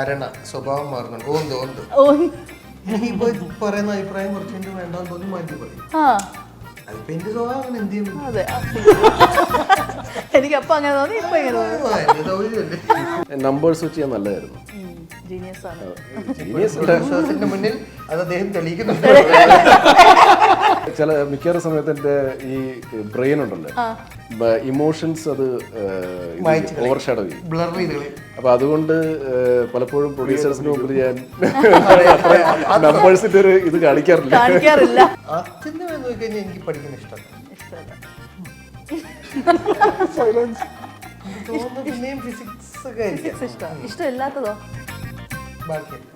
അരണ സ്വഭാവം മാറുന്നുണ്ട്. ഓന്ത് ഇപ്പൊ പറയുന്ന അഭിപ്രായം കുറച്ചുകൊണ്ട് വേണ്ടെന്ന് തോന്നി മാറ്റി പറയും. അതിപ്പോ എന്റെ സ്വഭാവം അങ്ങനെ എന്ത് ചെയ്യും? അതെ എനിക്ക് അപ്പൊ അങ്ങനെ തോന്നി, ഇപ്പൊ ഇങ്ങനെ തോന്നി. നമ്പേഴ്സ് വെച്ച് ചെയ്യാൻ നല്ലതായിരുന്നു. ജീനിയസ് ആണ്. വിശ്വാസത്തിന്റെ മുന്നിൽ അത് അദ്ദേഹം തെളിയിക്കുന്നുണ്ട്. ചില മിക്കവാറും സമയത്ത് എൻ്റെ ഈ ബ്രെയിൻ ഉണ്ടല്ലോ, ഇമോഷൻസ് അത് ഓവർ ഷാഡോ ചെയ്യും, ബ്ലർ ചെയ്ത്. അപ്പൊ അതുകൊണ്ട് പലപ്പോഴും പ്രൊഡ്യൂസേഴ്സിന് മുമ്പിൽ ഞാൻ നമ്പേഴ്സിന്റെ ഒരു ഇത് കാണിക്കാറില്ല. അത്യന്തം എന്ന് നോക്കിക്കഴിഞ്ഞാൽ എനിക്ക് പഠിക്കുന്ന ഇഷ്ടമല്ല. പിന്നെയും ഫിസിക്സ് ഒക്കെ ഇഷ്ടമില്ലാത്തതോ? ബാക്കിയല്ല.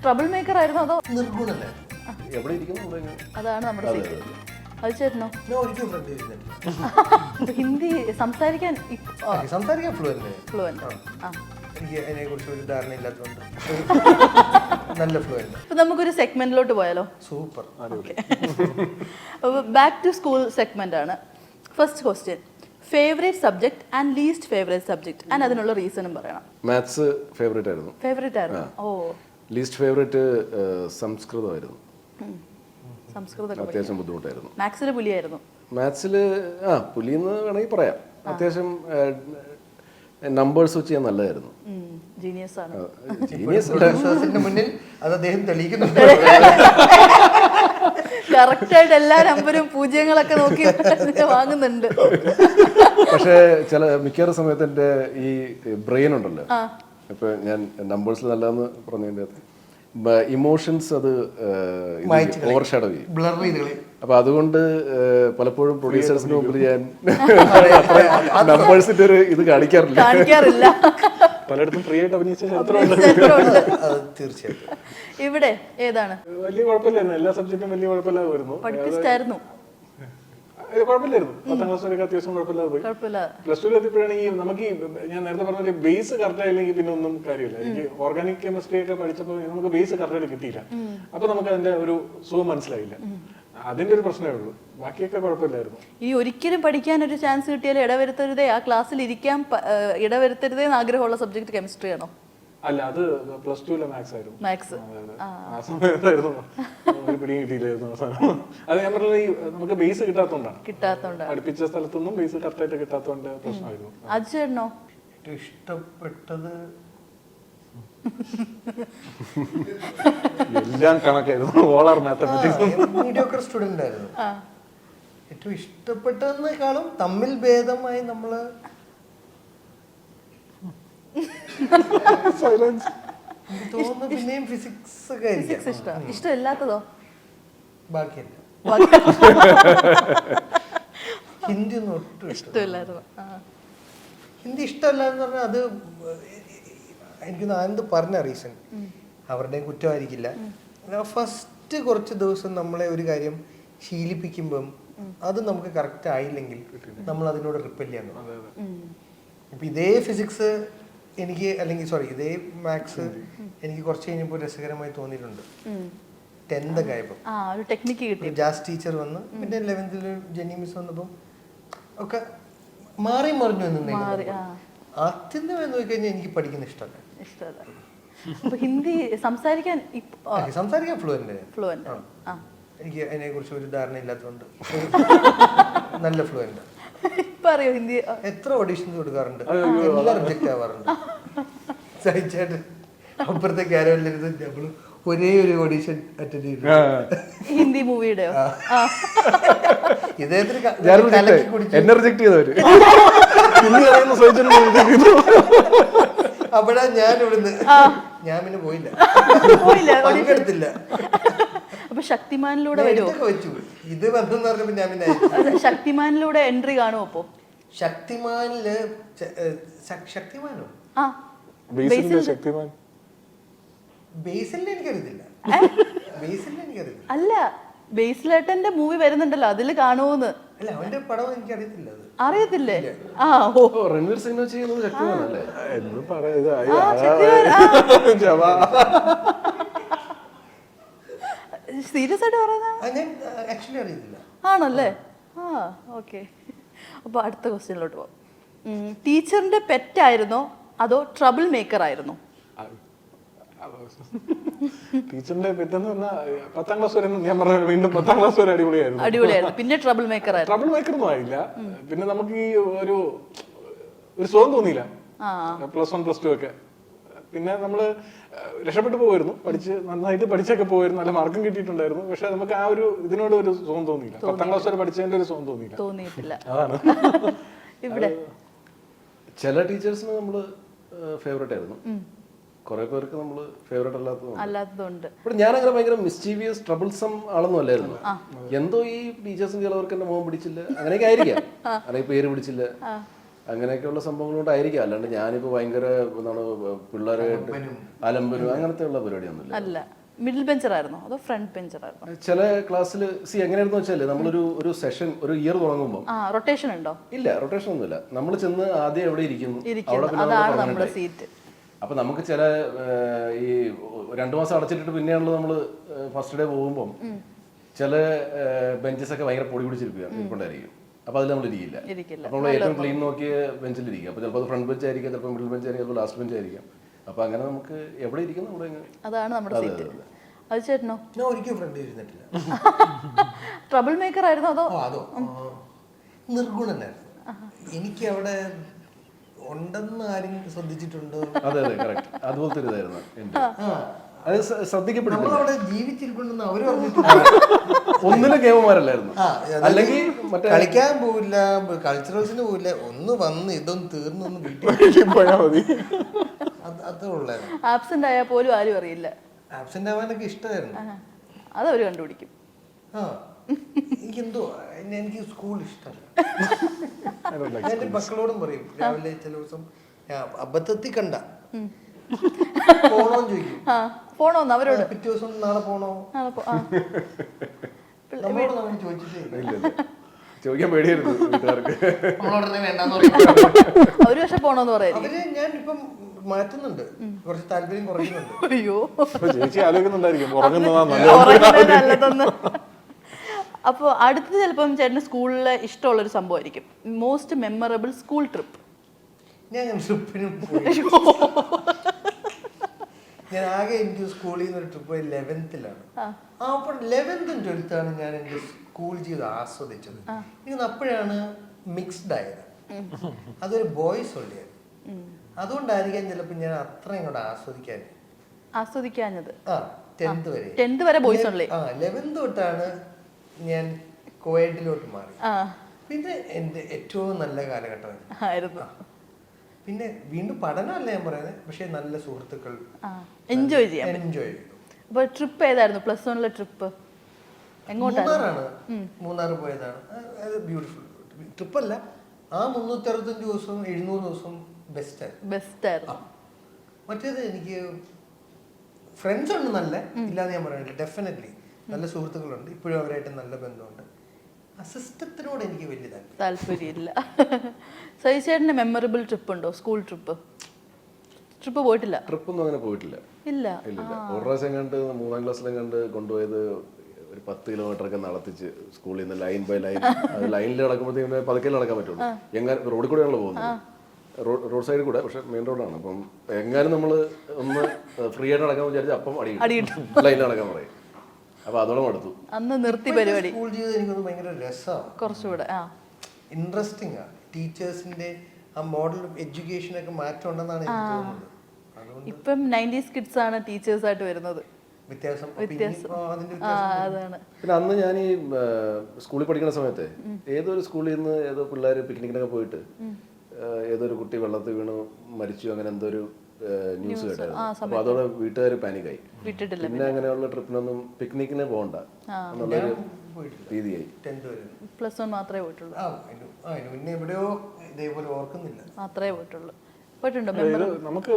ട്രബിൾ മേക്കർ ആയിരുന്നോ അതോ നിർഗുണല്ലേ? എവിടെ ഇരിക്കുന്നു അതാണ് നമ്മുടെ സീക്രട്ട്. അത് ചേട്ടനോ? ഞാൻ ഒരിക്കലും പ്രത്യേകിച്ചില്ല. ഹിന്ദി സംസാരിക്കാൻ ഫ്ലുവന്റ്. എനിക്ക് അതിനെ കുറിച്ച് ഒരു ധാരണ ഇല്ലാത്തതുകൊണ്ട് നല്ല ഫ്ലുവന്റ്. ഇപ്പൊ നമുക്കൊരു സെഗ്മെന്റിലോട്ട് പോയാലോ? Super. Back to school segment ആണ്. First question, favourite subject and least favourite subject and അതിനുള്ള റീസണും പറയണം. മാത്സ് ഫേവറേറ്റ് ആയിരുന്നു. ഫേവറേറ്റ് ആയിരുന്നു. ഓ. Least favourite സംസ്കൃതമായിരുന്നു. സംസ്കൃതം അത്യാവശ്യം ബുദ്ധിമുട്ടായിരുന്നു. മാത്സില് പുലിയായിരുന്നു. മാത്സില് പുലിന്ന് വേണമെങ്കിൽ പറയാം. അത്യാവശ്യം നമ്പേഴ്സ് വെച്ച് ചെയ്യാൻ നല്ലതായിരുന്നു. ജീനിയസ് ആണ്. വിശ്വാസത്തിന്റെ മുന്നിൽ അത് അദ്ദേഹം തെളിയിക്കുന്നുണ്ട്. കറക്റ്റ് ആയിട്ട് എല്ലാ നമ്പരും പൂജ്യങ്ങളൊക്കെ നോക്കി വാങ്ങുന്നുണ്ട്. പക്ഷേ ചില മിക്കവാറും സമയത്ത് എൻ്റെ ഈ ബ്രെയിൻ ഉണ്ടല്ലോ, ഇപ്പൊ ഞാൻ നമ്പേഴ്സിൽ നല്ലതെന്ന് പറഞ്ഞതിൻ്റെ ഇമോഷൻസ് അത് ഓവർ ഷാഡോ ചെയ്യും, ബ്ലർ ചെയ്ത്. അപ്പൊ അതുകൊണ്ട് പലപ്പോഴും പ്രൊഡ്യൂസേഴ്സിന് മുമ്പിൽ ഞാൻ നമ്പേഴ്സിന്റെ ഒരു ഇത് കാണിക്കാറില്ല. പലയിടത്തും ഫ്രീ ആയിട്ട് അഭിനയിച്ച തീർച്ചയായിട്ടും. ഇവിടെ ഏതാണ്? വലിയ കുഴപ്പമില്ലായിരുന്നു, എല്ലാ സബ്ജക്റ്റും വലിയ കുഴപ്പമില്ലാതെ വരുന്നു. പഠിപ്പിച്ചായിരുന്നു? കുഴപ്പമില്ലായിരുന്നു. 10ാം ക്ലാസ് വരെയൊക്കെ അത്യാവശ്യം കുഴപ്പമില്ലാതെ പോയി. പ്ലസ് ടു എത്തിയപ്പോഴാണ് ഈ നമുക്ക് ഞാൻ നേരത്തെ പറഞ്ഞ ബേസ് കറക്റ്റ് ആയില്ലെങ്കിൽ പിന്നെ ഒന്നും കാര്യമില്ല. എനിക്ക് ഓർഗാനിക് കെമിസ്ട്രി ഒക്കെ പഠിച്ചപ്പോൾ നമുക്ക് ബേസ് കറക്റ്റായിട്ട് കിട്ടിയില്ല. അപ്പൊ നമുക്ക് അതിന്റെ ഒരു സുഖം മനസ്സിലായില്ല. അതിന്റെ ഒരു പ്രശ്നമേ ഉള്ളൂ, ബാക്കിയൊക്കെ കുഴപ്പമില്ലായിരുന്നു. ഈ ഒരിക്കലും പഠിക്കാൻ ഒരു ചാൻസ് കിട്ടിയാൽ ഇടവരുത്തരുതേ, ആ ക്ലാസ്സിൽ ഇരിക്കാൻ ഇടവരുത്തരുതേ എന്ന് ആഗ്രഹമുള്ള സബ്ജക്ട് കെമിസ്ട്രി ആണോ? അല്ല, അത് പ്ലസ് ടുവിലെ മാത്സ് ആയിരുന്നു. മാത്സ് ആ സമയത്തായിരുന്നു ഒരു പിടിയും കിട്ടിയില്ലായിരുന്നു അവസാനം. അത് ഞാൻ പറഞ്ഞത് ഈ നമുക്ക് ബേസ് കിട്ടാത്തോണ്ടാണ്. പഠിപ്പിച്ച സ്ഥലത്തൊന്നും ബേസ് കറക്റ്റ് ആയിട്ട് കിട്ടാത്തോണ്ട് പ്രശ്നമായിരുന്നു. അത് ചേട്ടനോ? ഏറ്റവും ഇഷ്ടപ്പെട്ടത് എല്ലാം കണക്കായിരുന്നു. ഓളാർ മാത്തമാറ്റിക്സ്. മീഡിയോക്കർ സ്റ്റുഡന്റ് ആയിരുന്നു. ഏറ്റവും ഇഷ്ടപ്പെട്ടതിനേക്കാളും തമ്മിൽ ഭേദമായി നമ്മള് തോന്നുന്നു പിന്നെയും ഫിസിക്സ് ഒക്കെ ഇഷ്ടമില്ലാത്തതോ? ബാക്കിയല്ല. ഹിന്ദി ഒന്നും ഒട്ടും ഇഷ്ടമില്ലായിരുന്നു. ഹിന്ദി ഇഷ്ടമല്ല എന്ന് പറഞ്ഞാൽ അത് എനിക്ക് ആനന്ദ് പറഞ്ഞ റീസൺ അവരുടെയും കുറ്റമായിരിക്കില്ല. ഫസ്റ്റ് കുറച്ച് ദിവസം നമ്മളെ ഒരു കാര്യം ശീലിപ്പിക്കുമ്പം അത് നമുക്ക് കറക്റ്റ് ആയില്ലെങ്കിൽ നമ്മൾ അതിനോട് റിപ്പൽ ചെയ്യാൻ തുടങ്ങും. ഇപ്പം ഇതേ ഫിസിക്സ് എനിക്ക് ഇതേ മാത്സ് എനിക്ക് കുറച്ച് കഴിഞ്ഞപ്പോൾ രസകരമായി തോന്നിയിട്ടുണ്ട്. 10th ഒക്കെ ആയപ്പോൾ ജാസ് ടീച്ചർ വന്ന്, പിന്നെ 11th ജെന്നി മിസ് വന്നപ്പം ഒക്കെ മാറി മറിഞ്ഞു എന്ന്. അത്യന്തം എന്ന് നോക്കിക്കഴിഞ്ഞാൽ എനിക്ക് പഠിക്കുന്ന ഇഷ്ടമല്ല. ഹിന്ദി സംസാരിക്കാൻ ഫ്ലുവന്റ്. എനിക്ക് അതിനെ കുറിച്ച് ഒരു ധാരണ ഇല്ലാത്തതുകൊണ്ട് നല്ല ഫ്ലുവന്റ്. ഹിന്ദി എത്ര ഓഡീഷൻസ് കൊടുക്കാറുണ്ട്, എല്ലാം റിജക്ട് ആവാറുണ്ട്. സഹിച്ചായിട്ട് അപ്പുറത്തെ ക്യാരവനിലിരുന്ന് നമ്മൾ ഒരേ ഒരു ഓഡീഷൻ അറ്റൻഡ് ചെയ്തു. ഹിന്ദി മൂവിയുടെ ഇദ്ദേഹത്തിന് അപ്പോഴാ ഞാൻ ഇവിടുന്ന് ഞാൻ പിന്നെ പോയില്ല, പങ്കെടുത്തില്ല. അപ്പൊ ശക്തിമാനിലൂടെ വെച്ചു ഇത് വന്നെന്ന് പറഞ്ഞപ്പോ ഞാൻ പിന്നെ ശക്തിമാനിലൂടെ എൻട്രി കാണുമോ? അപ്പോ ശക്തിമാനില് ശക്തിമാനോ ബേസിലിനെ എനിക്കറിയത്തില്ല. അല്ല, ബേസിലേട്ടന്റെ മൂവി വരുന്നുണ്ടല്ലോ, അതില് കാണുമോന്ന്. അല്ല, അവന്റെ പടം എനിക്ക് അറിയത്തില്ല. അറിയത്തില്ലേ? രൺവീർ സിംഗ് ചെയ്യുന്നത് ശക്തിമാനല്ലേ എന്ന് പറയുന്നത് സീരിയസ് ആയിട്ട് അറിയത്തില്ല. ആണല്ലേ? ഓക്കെ. അപ്പൊ അടുത്ത ക്വസ്റ്റ്യനിലോട്ട് പോവാം. ടീച്ചറിന്റെ പെറ്റായിരുന്നോ അതോ ട്രബിൾ മേക്കർ ആയിരുന്നു? ടീച്ചറിന്റെ പെട്ടെന്ന് പറഞ്ഞാൽ 10ാം ക്ലാസ് വരെ ഞാൻ പറഞ്ഞ വീണ്ടും 10ാം ക്ലാസ് വരെ അടിപൊളിയായിരുന്നു. അടിപൊളിയായിരുന്നു. പിന്നെ ട്രബിൾ മേക്കർ ആയിരുന്നു. ട്രബിൾ മേക്കർ ഒന്നും ആയില്ല. പിന്നെ നമുക്ക് ഈ ഒരു സുഖം തോന്നിയില്ല +1 +2 ഒക്കെ. പിന്നെ നമ്മള് രക്ഷപ്പെട്ടു പോയിരുന്നു, നന്നായിട്ട് പഠിച്ചൊക്കെ പോയിരുന്നു, നല്ല മാർക്കും കിട്ടിയിട്ടുണ്ടായിരുന്നു. പക്ഷെ നമുക്ക് ആ ഒരു ഇതിനോട് ഒരു സുഖം തോന്നിയില്ല. 10ാം ക്ലാസ് വരെ പഠിച്ചതിന്റെ ഒരു സുഖം തോന്നിയിട്ടില്ല. അതാണ് ഇവിടെ ചില ടീച്ചേഴ്സിന് നമ്മള് ഫേവറേറ്റ് ആയിരുന്നു, കുറെ പേർക്ക് നമ്മള് ഫേവറേറ്റ് അല്ലാത്തതുകൊണ്ട്. ഞാൻ അങ്ങനെ ഭയങ്കര മിസ്ചീവിയസ് ട്രബിൾസം ആളൊന്നും അല്ലായിരുന്നു. എന്തോ ഈ ടീച്ചേഴ്സിന് ചിലവർക്ക് എന്റെ മുഖം പിടിച്ചില്ല, അങ്ങനെയൊക്കെ ആയിരിക്കാം, അല്ലെങ്കിൽ പേര് പിടിച്ചില്ല, അങ്ങനെയൊക്കെയുള്ള സംഭവങ്ങൾ കൊണ്ടായിരിക്കാം. അല്ലാണ്ട് ഞാനിപ്പോ ഭയങ്കര എന്താണ് പിള്ളേരായിട്ട് അലമ്പനും അങ്ങനത്തെ ഉള്ള പരിപാടിയൊന്നുമില്ല. അല്ല. മിഡിൽ ബെഞ്ചർ ആയിരുന്നോ അതോ ഫ്രണ്ട് ബെഞ്ചർ ആയിരുന്നോ? ചില ക്ലാസ്സിൽ എങ്ങനെയായിരുന്നു വെച്ചാല് നമ്മളൊരു സെഷൻ ഒരു ഇയർ തുടങ്ങുമ്പോൾ റൊട്ടേഷൻ ഉണ്ടോ? ഇല്ല, റൊട്ടേഷൻ ഒന്നുമില്ല. നമ്മൾ ചെന്ന് ആദ്യം എവിടെ ഇരിക്കുന്നു അതാണ് നമ്മുടെ സീറ്റ്. അപ്പൊ നമുക്ക് ചില ഈ 2 മാസം അടച്ചിട്ടിട്ട് പിന്നെയാണല്ലോ നമ്മള് ഫസ്റ്റ് ഡേ പോകുമ്പോൾ ചില ബെഞ്ചസ് ഒക്കെ ഭയങ്കര പൊടി പിടിച്ചിരിപ്പുണ്ടായിരിക്കും. അപ്പൊ അതിൽ നമ്മൾ ഇരിക്കില്ല. അപ്പൊ നമ്മൾ ഏറ്റവും ക്ലീൻ നോക്കിയ ബെഞ്ചിലിരിക്കും. അപ്പൊ ചിലപ്പോൾ ഫ്രണ്ട് ബെഞ്ച് ആയിരിക്കും, ചിലപ്പോൾ മിഡിൽ ബെഞ്ച് ആയിരിക്കും, ചിലപ്പോൾ ലാസ്റ്റ് ബെഞ്ച് ആയിരിക്കും. അപ്പൊ അങ്ങനെ നമുക്ക് എവിടെ ഇരിക്കുന്നു അവിടെ അതാണ് നമ്മുടെ സീറ്റ്. അത് ചേട്ടനോ? ഞാൻ ഒരിക്കലും ഫ്രണ്ട് ഇരുന്നിട്ടില്ല. ട്രബിൾ മേക്കർ ആയിരുന്നു അതോ? അതോ നിർഗുണനായിരുന്നു. എനിക്ക് അവിടെ ഉണ്ടെന്ന് ആരും ശ്രദ്ധിച്ചിട്ടുണ്ടോ? അതെ അതെ, കറക്റ്റ്. അതുപോലത്തെ ഒരു ഇതായിരുന്നു അത് ശ്രദ്ധിക്കപ്പെട്ടില്ല. നമ്മളവിടെ ജീവിച്ചിരിപ്പുണ്ടെന്ന് അവര് പറഞ്ഞിട്ടില്ല. ഒന്നിനും കേവന്മാരല്ലായിരുന്നു. അല്ലെങ്കിൽ കളിക്കാൻ പോവില്ല, കൾച്ചറൽസിന് പോവില്ല, ഒന്ന് വന്ന് ഇതൊന്നും തീർന്നൊന്ന് വീട്ടിൽ പോയാൽ മതി. അതേ ഉള്ളായിരുന്നു. ആബ്സെന്റ് ആയാൽ പോലും ആരും അറിയില്ല. ആബ്സെന്റ് ആവാനൊക്കെ ഇഷ്ടമായിരുന്നു. അതവര് കണ്ടുപിടിക്കും. എനിക്കെന്തോ എനിക്ക് സ്കൂൾ ഇഷ്ടമല്ല. ഞാൻ എന്റെ മക്കളോടും പറയും, രാവിലെ ചില ദിവസം അബദ്ധത്തിൽ കണ്ട പോണോന്ന് ചോദിക്കും. പോണോന്ന് അവരോട്. പിറ്റേ ദിവസം നാളെ പോണോ നമ്മളോട് നമ്മൾ ചോദിച്ചിട്ടേ ചോദിക്കാൻ പേടിയായിരുന്നു വീട്ടുകാർക്ക്. നമ്മളോടനെ വേണ്ടെന്ന് പറയും. അവര് പക്ഷെ പോണോന്ന് പറയും. അവര് ഞാൻ ഇപ്പം മാറ്റുന്നുണ്ട്, കുറച്ച് താല്പര്യം കുറയുന്നുണ്ട്. അയ്യോ, ചേച്ചി ആലോചിക്കുന്നുണ്ടായിരിക്കും നല്ലതൊന്ന്. അപ്പോൾ അടുത്തത് ചിലപ്പം ചേട്ടന് സ്കൂളിലെ ഇഷ്ടമുള്ളൊരു സംഭവമായിരിക്കും, മോസ്റ്റ് മെമ്മറബിൾ സ്കൂൾ ട്രിപ്പ്. ഞാൻ ട്രിപ്പിനും പോയി. ഞാൻ ആകെ എനിക്ക് സ്കൂളിൽ നിന്ന് ഒരു ട്രിപ്പ് 11th-ലാണ്. അപ്പോൾ 11th ഉം 12th ആണ് ഞാൻ എൻ്റെ സ്കൂൾ ജീവിതം ആസ്വദിച്ചത്. എനിക്ക് അപ്പോഴാണ് മിക്സ്ഡ് ആയത്. അതൊരു ബോയ്സ് ഉള്ളിയായിരുന്നു. അതുകൊണ്ടായിരിക്കാം ചിലപ്പോൾ ഞാൻ അത്ര ഇങ്ങോട്ട് ആസ്വദിക്കാഞ്ഞത്. 10th വരെ ബോയ്സ് ഉള്ളേ. 11th തൊട്ടാണ് ഞാൻ കോയഡിലോട്ട് മാറി. പിന്നെ എൻ്റെ ഏറ്റവും നല്ല കാലഘട്ടമായിരുന്നു. പിന്നെ വീണ്ടും പഠനമല്ല ഞാൻ പറയുന്നത്, പക്ഷെ നല്ല സുഹൃത്തുക്കൾ, എൻജോയ് ചെയ്തു. അപ്പോൾ ട്രിപ്പ് ഏതായിരുന്നു +1-ലെ ട്രിപ്പ്? മൂന്നാറാണ്. മൂന്നാർ പോയതാണ്. അത് ബ്യൂട്ടിഫുൾ ട്രിപ്പല്ല. ആ 365 ദിവസവും 700 ദിവസവും ബെസ്റ്റായിരുന്നു. മറ്റേത് എനിക്ക് ഫ്രണ്ട്സ് ഉണ്ട്, നല്ല ഇല്ലാന്ന് ഞാൻ പറയുന്നില്ല, ഡെഫിനറ്റ്ലി നല്ല സുഹൃത്തുക്കളുണ്ട്, ഇപ്പോഴും അവരായിട്ട് നല്ല ബന്ധമുണ്ട്. ആ സിസ്റ്റത്തിനോട് എനിക്ക് വലിയ താല്പര്യമില്ല. സൈചേട്ടന്റെ മെമ്മറബിൾ ട്രിപ്പ് ഉണ്ടോ? സ്കൂൾ ട്രിപ്പ് പോയിട്ടില്ല? ട്രിപ്പൊന്നും അങ്ങനെ പോയിട്ടില്ല. ഇല്ല. ഒരു പ്രാവശ്യം കണ്ട് 3ാം ക്ലാസ്സിലും കണ്ട് കൊണ്ടുപോയത് ഒരു 10 കിലോമീറ്റർ ഒക്കെ നടത്തിച്ച് സ്കൂളിൽ നിന്ന് ലൈൻ ബൈ ലൈൻ. ലൈനിൽ നടക്കുമ്പോഴത്തേക്കും പതുക്കെ നടക്കാൻ പറ്റുള്ളൂ. റോഡിൽ കൂടെയാണല്ലോ പോകുന്നത്, റോഡ് സൈഡിൽ കൂടെ, പക്ഷെ മെയിൻ റോഡാണ്. അപ്പം എങ്ങാനും നമ്മൾ ഒന്ന് ഫ്രീ ആയിട്ട് നടക്കാൻ വിചാരിച്ചാൽ അപ്പം അടി ലൈനിൽ നടക്കാൻ പറയും. അപ്പൊ അതോളം അടുത്തു. അന്ന് നിർത്തി പരിപാടി. സ്കൂൾ ജീവിതം എനിക്കൊന്ന് ഭയങ്കര രസമാണ്, കുറച്ചുകൂടെ ഇൻട്രസ്റ്റിംഗ് ആണ്. ടീച്ചേഴ്സിന്റെ ആ മോഡൽ ഓഫ് എഡ്യൂക്കേഷൻ ഒക്കെ മാറ്റം ഉണ്ടെന്നാണ് എനിക്ക് തോന്നുന്നത്. ഇപ്പം 90s കിഡ്സ് ആണ് ടീച്ചേഴ്സ് ആയിട്ട് വരുന്നത്. വ്യത്യാസം. അതാണ്. പിന്നെ അന്ന് ഞാൻ ഈ സ്കൂളിൽ പഠിക്കുന്ന സമയത്ത് ഏതൊരു സ്കൂളിൽ നിന്ന് ഏതോ പിള്ളേർ പിക്നിക്കിനൊക്കെ പോയിട്ട് ഏതൊരു കുട്ടി വെള്ളത്തിൽ വീണു മരിച്ചു, അങ്ങനെ എന്തോ ഒരു ന്യൂസ് കേട്ടായിരുന്നു. അപ്പൊ അതോടെ വീട്ടുകാർ പാനിക്കായി. പിന്നെ അങ്ങനെയുള്ള ട്രിപ്പിനൊന്നും പിക്നിക്കിന് പോകണ്ട എന്നുള്ളൊരു രീതിയായി. +1 മാത്രമേ പോയിട്ടുള്ളൂ. പിന്നെ എവിടെയോ ഇതേപോലെ ഓർക്കുന്നില്ല, മാത്രമേ പോയിട്ടുള്ളൂ. പോയിട്ടുണ്ടോ? നമുക്ക്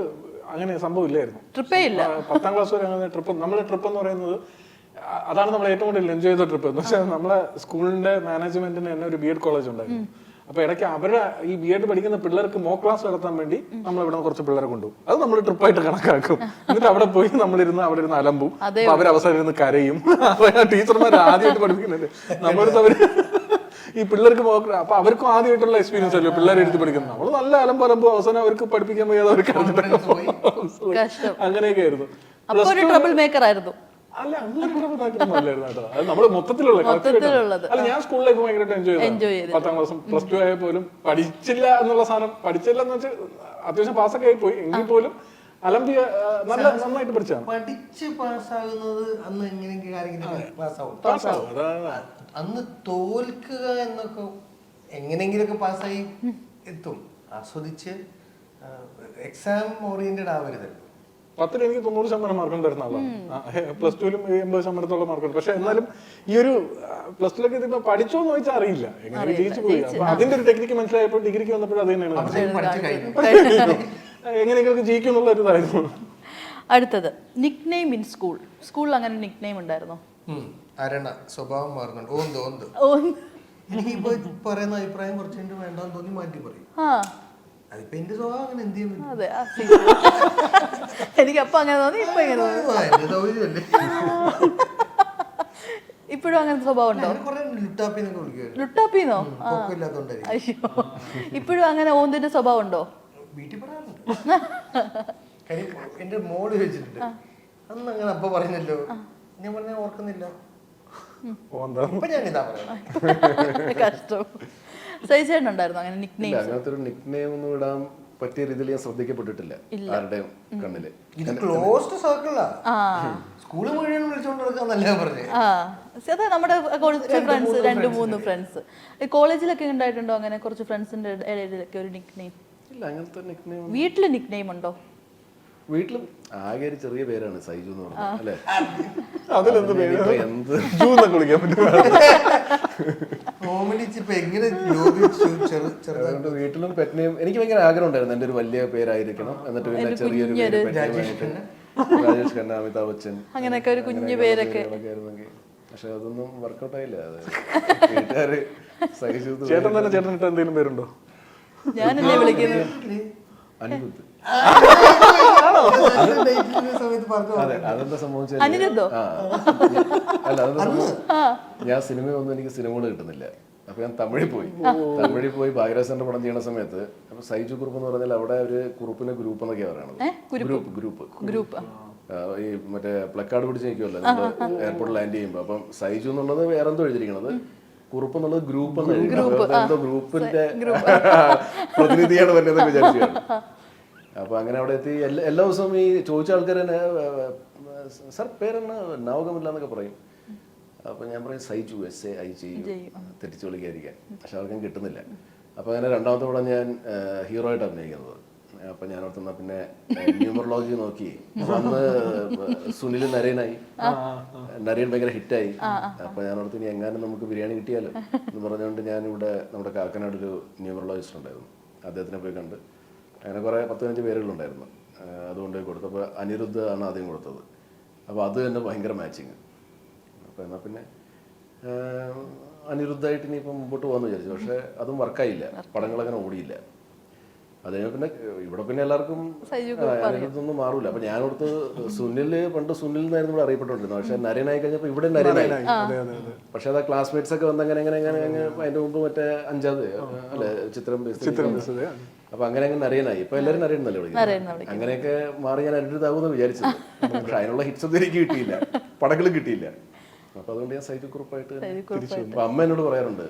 അങ്ങനെ സംഭവം ഇല്ലായിരുന്നു. ട്രിപ്പേ ഇല്ല. 10ാം ക്ലാസ് വരെ അങ്ങനെ ട്രിപ്പ്. നമ്മുടെ ട്രിപ്പ് എന്ന് പറയുന്നത് അതാണ് നമ്മൾ ഏറ്റവും കൂടുതൽ എൻജോയ് ചെയ്ത ട്രിപ്പ്. എന്ന് വെച്ചാൽ നമ്മളെ സ്കൂളിന്റെ മാനേജ്മെന്റിന് തന്നെ ഒരു BEd കോളേജ് ഉണ്ടായിരുന്നു. അപ്പൊ ഇടയ്ക്ക് അവരുടെ ഈ BEd പഠിക്കുന്ന പിള്ളേർക്ക് മോക്ക് ക്ലാസ് നടത്താൻ വേണ്ടി നമ്മൾ ഇവിടെ കുറച്ച് പിള്ളേരെ കൊണ്ടുപോകും. അത് നമ്മൾ ട്രിപ്പായിട്ട് കണക്കാക്കും. എന്നിട്ട് അവിടെ പോയി അവിടെ ഇരുന്ന് അലമ്പും. അവരവസാനം ഇരുന്ന് കരയും. ടീച്ചർമാർ ആദ്യമായിട്ട് പഠിപ്പിക്കുന്നുണ്ട്. നമ്മളടുത്ത് അവര് ഈ പിള്ളേർക്ക് അപ്പൊ അവർക്കും ആദ്യമായിട്ടുള്ള എക്സ്പീരിയൻസ് അല്ലോ പിള്ളേരെ എടുത്ത് പഠിക്കുന്നത്. നമ്മൾ നല്ല അലമ്പലമ്പോ അവസാനം അവർക്ക് പഠിപ്പിക്കാൻ വയ്യാതെ അവർക്ക് അങ്ങനെയൊക്കെ ആയിരുന്നു. അപ്പൊ ഒരു ട്രബിൾ മേക്കർ ആയിരുന്നു. അല്ല അങ്ങനെ അല്ലായിരുന്നു കേട്ടോ. അത് നമ്മള് മൊത്തത്തിലുള്ള അല്ല ഞാൻ സ്കൂൾ ലൈഫ് ഭയങ്കരമായിട്ട് എൻജോയ് ചെയ്തു. 10ാം ക്ലാസ്സും +2 ആയ പോലും പഠിച്ചില്ല എന്നുള്ള സാധനം പഠിച്ചില്ല എന്ന് വെച്ചാൽ അത്യാവശ്യം പാസ്സൊക്കെ ആയി പോയി എങ്കിൽ പോലും അലമ്പിയ നന്നായിട്ട് പഠിച്ചാണ്. പഠിച്ച് പാസ്സാകുന്നത് അന്ന് എങ്ങനെയെങ്കിലും ആരെങ്കിലും പാസ്സാവും. അന്ന് തോൽക്കുക എന്നൊക്കെ എങ്ങനെയെങ്കിലുമൊക്കെ പാസ്സായി എത്തും. ആസ്വദിച്ച് എക്സാം ഓറിയന്റഡ് ആവരുതല്ലോ. 10ൽ എനിക്ക് 90% മാർക്ക് ഉണ്ടായിരുന്ന ആളാണ്. +2ലും 80% മാർക്കുണ്ട്. പക്ഷെ എന്നാലും ഈ ഒരു +2ലൊക്കെ ഇതിപ്പോ പഠിച്ചോ എന്ന് ചോദിച്ചാൽ അറിയില്ല, എങ്ങനെ ജയിച്ചു പോയി. അപ്പൊ അതിന്റെ ഒരു ടെക്നിക്ക് മനസ്സിലായപ്പോൾ ഡിഗ്രിക്ക് വന്നപ്പോഴും അത് തന്നെയാണ് എങ്ങനെയൊക്കെ ജയിക്കും എന്നുള്ള ഒരു ഇതായിരുന്നു. അടുത്തത് നിക് നെയിം ഇൻ സ്കൂൾ. സ്കൂളിൽ അങ്ങനെ നിക് നെയിം ഉണ്ടായിരുന്നോ? അരണ സ്വഭാവം മാറുന്നുണ്ട്. എനിക്കിപ്പോ പറയുന്ന അഭിപ്രായം കുറച്ചുകൊണ്ട് വേണ്ടെന്ന് തോന്നി മാറ്റി പറയും. അതിപ്പോ എന്റെ സ്വഭാവം അങ്ങനെ എന്ത് ചെയ്യാൻ പറ്റും? അതെ, എനിക്ക് അപ്പൊ അങ്ങനെ തോന്നി, ഇപ്പൊ ഇങ്ങനെ തോന്നി. ഇപ്പോഴും അങ്ങനത്തെ സ്വഭാവം ഉണ്ടോ? ലുട്ടാപ്പിന്നോ? അയ്യോ, ഇപ്പോഴും അങ്ങനെ ഓന്തിന്റെ സ്വഭാവം ഉണ്ടോ? വീട്ടിൽ പറയാറുണ്ട്. എന്റെ മോള് ചോദിച്ചിട്ടുണ്ട്, അന്ന് അങ്ങനെ അപ്പൊ പറഞ്ഞല്ലോ. ഞാൻ പറഞ്ഞ ഓർക്കുന്നില്ല. കഷ്ടം. സൈചേട്ടൻ ഉണ്ടായിരുന്നു അങ്ങനെ നിക് നെയിം? അങ്ങനത്തെ ഒരു നിക് നെയിം ഒന്നും ഇടാൻ പറ്റിയ രീതിയിൽ ഞാൻ ശ്രദ്ധിക്കപ്പെട്ടിട്ടില്ല ആരുടെയും കണ്ണില്. ഇത് ക്ലോസ്ഡ് സർക്കിളാ. സ്കൂള് മുഴുവൻ വിളിച്ചോണ്ട് നടക്കാന്നല്ല ഞാൻ പറഞ്ഞത്. അതെ, നമ്മുടെ കുറച്ച് ഫ്രണ്ട്സ്, 2-3 ഫ്രണ്ട്സ്. കോളേജിലൊക്കെ ഉണ്ടായിട്ടുണ്ടോ അങ്ങനെ കുറച്ച് ഫ്രണ്ട്സിന്റെ ഇടയിലൊക്കെ ഒരു നിക് നെയിം? ഇല്ല, അങ്ങനത്തെ നിക് നെയിം. വീട്ടില് നിക് നെയിം ഉണ്ടോ? വീട്ടിലും ആകെ ഒരു ചെറിയ പേരാണ് സൈജു എന്ന് പറഞ്ഞത് അല്ലേ? വീട്ടിലും പെറ്റ് നെയിം എനിക്ക് ഭയങ്കര ആഗ്രഹം ഉണ്ടായിരുന്നു. എന്റെ ഒരു വലിയ പേരായിരിക്കണം, എന്നിട്ട് പിന്നെ ചെറിയൊരു രാജേഷ് ഖന്ന, അമിതാഭ് ബച്ചൻ, അങ്ങനെയൊക്കെ ഒരു കുഞ്ഞു പേരൊക്കെ ആയിരുന്നെങ്കിൽ. പക്ഷെ അതൊന്നും വർക്കൗട്ട് ആയില്ല. അത് വീട്ടുകാര് സൈജു. ചേട്ടൻ തന്നെ ചേട്ടനിട്ട് എന്തെങ്കിലും പേരുണ്ടോ? ഞാനല്ലേ വിളിക്കുന്നത് അനിരുദ്ധ്. അതെന്താ സംഭവിച്ചത്? അനിരുദ്ധോ? അല്ല, അതെന്താ സംഭവം, ഞാൻ സിനിമയൊന്നും എനിക്ക് സിനിമകൾ കിട്ടുന്നില്ല. അപ്പൊ ഞാൻ തമിഴിൽ പോയി ഭാഗ്യരാജന്റെ പടം ചെയ്യണ സമയത്ത് അപ്പൊ സൈജു ഗ്രൂപ്പ് എന്ന് പറഞ്ഞാൽ അവിടെ ഒരു കുറുപ്പിന് ഗ്രൂപ്പ് എന്നൊക്കെയാ പറയണത്. ഗ്രൂപ്പ് ഈ മറ്റേ പ്ലക്കാർഡ് പിടിച്ച് നിൽക്കുമല്ലോ നമ്മള് എയർപോർട്ടിൽ ലാൻഡ് ചെയ്യുമ്പോ. അപ്പം സൈജു എന്നുള്ളത് വേറെ എന്തോ എഴുതിയിരിക്കണത്, കുറുപ്പ് എന്നുള്ളത് ഗ്രൂപ്പ് എന്ന് എഴുതിയിരിക്കുന്നത്. എന്തോ ഗ്രൂപ്പിന്റെ പ്രതിനിധിയാണ് വരുന്നതെന്ന് വിചാരിച്ചാണ്. അപ്പൊ അങ്ങനെ അവിടെ എത്തി. എല്ലാ ദിവസവും ഈ ചോദിച്ച ആൾക്കാർ തന്നെ സാർ പേരെന്ന് നാവകമില്ല എന്നൊക്കെ പറയും. അപ്പൊ ഞാൻ പറയും സൈജു, SAIJ, തെറ്റിച്ച് വിളിക്കാതിരിക്കാൻ. പക്ഷെ അവർക്കും കിട്ടുന്നില്ല. അപ്പൊ അങ്ങനെ രണ്ടാമത്തെ പടം ഞാൻ ഹീറോ ആയിട്ട് അഭിനയിക്കുന്നത്. അപ്പൊ ഞാൻ ഓർത്തുന്ന പിന്നെ ന്യൂമറോളജി നോക്കി. അന്ന് സുനിൽ നരേനായി, നരേൻ ഭയങ്കര ഹിറ്റായി. അപ്പൊ ഞാൻ ഓർത്ത് ഇനി എങ്ങാനും നമുക്ക് ബിരിയാണി കിട്ടിയാലോ എന്ന് പറഞ്ഞുകൊണ്ട് ഞാൻ ഇവിടെ നമ്മുടെ കാക്കനാട് ഒരു ന്യൂമറോളജിസ്റ്റ് ഉണ്ടായിരുന്നു, അദ്ദേഹത്തിനെ പോയി കണ്ട്. അങ്ങനെ കുറെ 10-15 പേരുകളുണ്ടായിരുന്നു. അതുകൊണ്ട് കൊടുത്തു. അപ്പോൾ അനിരുദ്ധ ആണ് ആദ്യം കൊടുത്തത്. അപ്പോൾ അത് തന്നെ ഭയങ്കര മാച്ചിങ്. അപ്പോൾ എന്നാൽ പിന്നെ അനിരുദ്ധായിട്ട് ഇനിയിപ്പം മുമ്പോട്ട് പോകാമെന്ന് വിചാരിച്ചു. പക്ഷേ അതും വർക്കായില്ല, പടങ്ങളങ്ങനെ ഓടിയില്ല. അത് പിന്നെ ഇവിടെ പിന്നെ എല്ലാവർക്കും അനിരുദ്ധൊന്നും മാറൂല. അപ്പൊ ഞാൻ ഓർത്ത് പണ്ട് സുനിൽ എന്നായിരുന്നു ഇവിടെ അറിയപ്പെട്ടുകൊണ്ടിരുന്നത്. പക്ഷെ നരനായി കഴിഞ്ഞപ്പോൾ ഇവിടെ നരനായി. പക്ഷെ അത് ക്ലാസ്മേറ്റ്സ് ഒക്കെ വന്ന് അങ്ങനെ അതിന്റെ മുമ്പ് മറ്റേ 5ാമത് അല്ലെ ചിത്രം. അപ്പൊ അങ്ങനെ നരയനായി. ഇപ്പൊ എല്ലാവരും നരയനല്ലേ വിളിക്കുന്നത്. അങ്ങനെയൊക്കെ മാറി ഞാൻ അനിരുദ്ധാകുമെന്ന് വിചാരിച്ചത്. പക്ഷെ അതിനുള്ള ഹിറ്റ്സ് ഒന്നും എനിക്ക് കിട്ടിയില്ല, പടങ്ങളും കിട്ടിയില്ല. അപ്പൊ അതുകൊണ്ട് ഞാൻ സൈജു കുറുപ്പായിട്ട് തിരിച്ചു. അപ്പൊ അമ്മ എന്നോട് പറയാറുണ്ട്,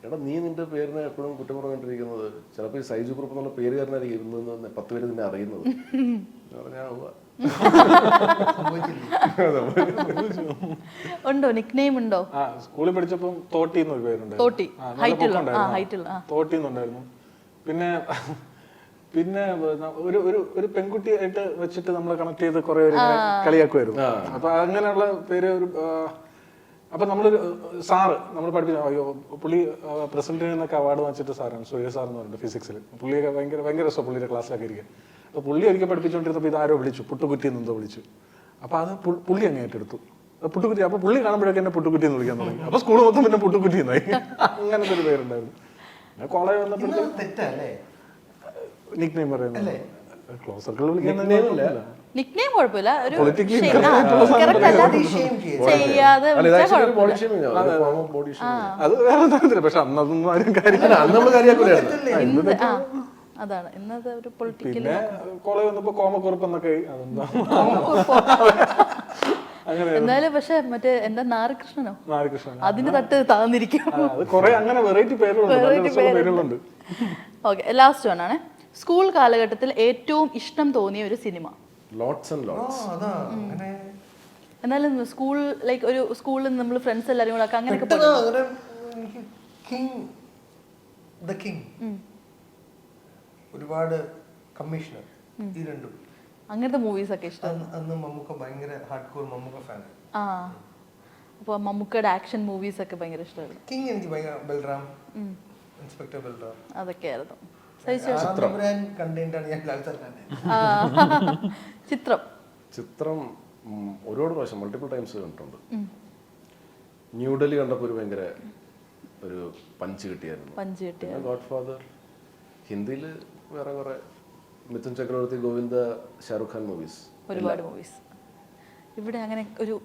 എടാ നീ നിന്റെ പേരിനെ എപ്പോഴും കുറ്റം പറഞ്ഞുകൊണ്ടിരിക്കുന്നത്, ചിലപ്പോൾ ഈ സൈജു കുറുപ്പ് എന്നുള്ള പേര് കാരനായിരിക്കും 10 പേര് നിന്നെ അറിയുന്നത്. ഉണ്ടോ നിക് നെയിം ഉണ്ടോ? സ്കൂളിൽ പഠിച്ചപ്പോൾ തോട്ടി എന്നൊരു പേരുണ്ട്. തോട്ടി എന്നുണ്ടായിരുന്നു. പിന്നെ ഒരു പെൺകുട്ടിയായിട്ട് വെച്ചിട്ട് നമ്മളെ കണക്ട് ചെയ്ത് കുറെ കളിയാക്കുമായിരുന്നു. അപ്പൊ അങ്ങനെയുള്ള പേര് ഒരു. അപ്പൊ നമ്മളൊരു സാറ് നമ്മൾ പഠിപ്പിച്ച, പുള്ളി പ്രസിഡന്റിൽ നിന്നൊക്കെ അവാർഡ് വാങ്ങിച്ചിട്ട് സാറാണ്, സൂര്യ സാർ എന്ന് പറഞ്ഞിട്ട് ഫിസിക്സിൽ. പുള്ളിയൊക്കെ ഭയങ്കര രസം പുള്ളിയുടെ ക്ലാസ്സിലൊക്കെ ഇരിക്കാൻ. അപ്പൊ പുള്ളി ഒരിക്കൽ പഠിപ്പിച്ചുകൊണ്ടിരുന്നപ്പോൾ ഇതാരോ വിളിച്ചു, പുട്ടുകുറ്റി എന്നെന്തോ വിളിച്ചു. അപ്പൊ അത് പുള്ളി അങ്ങ് ഏറ്റെടുത്തു, പുട്ടുകുറ്റി. അപ്പൊ പുള്ളി കാണുമ്പോഴൊക്കെ എന്നെ പുട്ടുകുറ്റി എന്ന് വിളിക്കാൻ തുടങ്ങി. അപ്പൊ സ്കൂൾ മൊത്തം പിന്നെ പുട്ടുകുറ്റി എന്നായി. അങ്ങനത്തെ ഒരു പേരുണ്ടായിരുന്നു. കോളേജ് വന്നപ്പോഴത്തേക്ക് നിക് നെയിം പറയുന്നത് ക്ലോസ് സർക്കിൾ വിളിക്കാൻ നിക്നെയിം കുഴപ്പമില്ല, ഒരു Politically correct അല്ല, Body shame ചെയ്യരുത്. ചെയ്യാതെ അല്ല, ഇത് വിളിച്ചാൽ actually ഒരു body കുഴപ്പമില്ല. shaming ആണ്. ഒരു form of body shaming ആണ്. അത് വേറെ തരത്തില്ല. പക്ഷെ അന്നതൊന്നും ആരും കാര്യം. അല്ല, അന്ന് നമ്മള് കാര്യമാക്കൂലായിരുന്നു. ഇന്ന് അതാണ് ഇന്നത്തെ ഒരു പൊളിറ്റിക്കൽ. പിന്നെ കോളേജ് വന്നപ്പോ കോമക്കുറപ്പ് എന്നൊക്കെ അതെന്താ അങ്ങനെ എന്നാലും പക്ഷെ മറ്റേ എന്താ നാരകൃഷ്ണനോ നാരകൃഷ്ണൻ അതിന് തട്ട് താന്നിരിക്കും. അത് കുറെ അങ്ങനെ വെറൈറ്റി പേരുകളുണ്ട്, നല്ല രസമുള്ള പേരുകളുണ്ട്. ഓക്കെ, ലാസ്റ്റ് വൺ ആണ്. സ്കൂൾ കാലഘട്ടത്തിൽ ഏറ്റവും ഇഷ്ടം തോന്നിയ ഒരു സിനിമ. Lots and lots. അതാ അങ്ങനെ എന്നാലും സ്കൂൾ ലൈക്ക് ഒരു സ്കൂളിൽ നമ്മൾ ഫ്രണ്ട്സ് എല്ലാവരും കൂടെ ഒക്കെ അങ്ങനെയൊക്കെ പെട്ടെന്ന് അങ്ങനെ എനിക്ക് ദ കിങ്, ഒരുപാട് കമ്മീഷണർ, ഈ രണ്ടും. അങ്ങനത്തെ മൂവീസ് ഒക്കെ ഇഷ്ടം. അന്ന് മമ്മൂക്ക ഭയങ്കര ഹാർഡ് കോർ മമ്മൂക്ക ഫാൻ. ആ, അപ്പോൾ മമ്മൂക്കയുടെ ആക്ഷൻ മൂവീസ് ഒക്കെ ഭയങ്കര ഇഷ്ടമായിരുന്നു. കിങ് എനിക്ക് ഭയങ്കര, ബൽറാം, ഇൻസ്പെക്ടർ ബൽറാം, അതൊക്കെയായിരുന്നു. കണ്ടിട്ടാണ് ഞാൻ ലാൽ സൽമാനെ. ചിത്രം ചിത്രം ഒരുപാട് പ്രാവശ്യം മൾട്ടിപ്പിൾ ടൈംസ് കണ്ടിട്ടുണ്ട്. ന്യൂഡൽഹി കണ്ടപ്പോൾ ഒരു ഭയങ്കര ഒരു പഞ്ച് കിട്ടിയായിരുന്നു. ഗോഡ് ഫാദർ, ഹിന്ദിയിൽ വേറെ കുറെ മിഥുൻ ചക്രവർത്തി, ഗോവിന്ദ, ഷാറുഖ് ഖാൻ മൂവീസ്, ഒരുപാട് മൂവീസ്. ഇവിടെ അങ്ങനെ ഒരു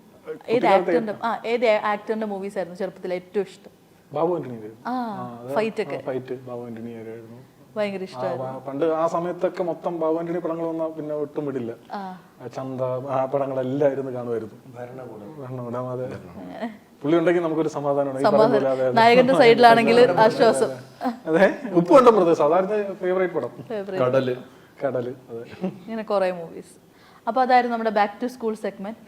ഏത് ആക്ടറിന്റെ മൂവീസ് ആയിരുന്നു ചെറുപ്പത്തിൽ ഏറ്റവും ഇഷ്ടം? ബാബു ആന്റണി. ഫൈറ്റ് ഒക്കെ ഫൈറ്റ് ബാബു ആന്റണി ആയിരുന്നു ഭയങ്കര ഇഷ്ടമായിരുന്നു. പണ്ട് ആ സമയത്തൊക്കെ മൊത്തം ബാബു ആന്റണി പടങ്ങൾ വന്നാൽ പിന്നെ ഒട്ടും വിടില്ല. ചന്ത, ആ പടങ്ങളെല്ലാം ഇരുന്ന് കാണുമായിരുന്നു. ഭരണകൂടം, അതെ. പുള്ളി ഉണ്ടെങ്കിൽ നമുക്കൊരു സമാധാനമാണ്. നായകന്റെ സൈഡിലാണെങ്കിൽ ആശ്വാസം. അതെ, ഉപ്പ് കണ്ടം ബ്രദേഴ്സ് അതായിരുന്നു ഫേവറേറ്റ് പടം. കടല്, കടല്, അതെ. ഇങ്ങനെ കുറെ മൂവീസ്. അപ്പൊ അതായിരുന്നു നമ്മുടെ ബാക്ക് ടു സ്കൂൾ സെഗ്മെന്റ്.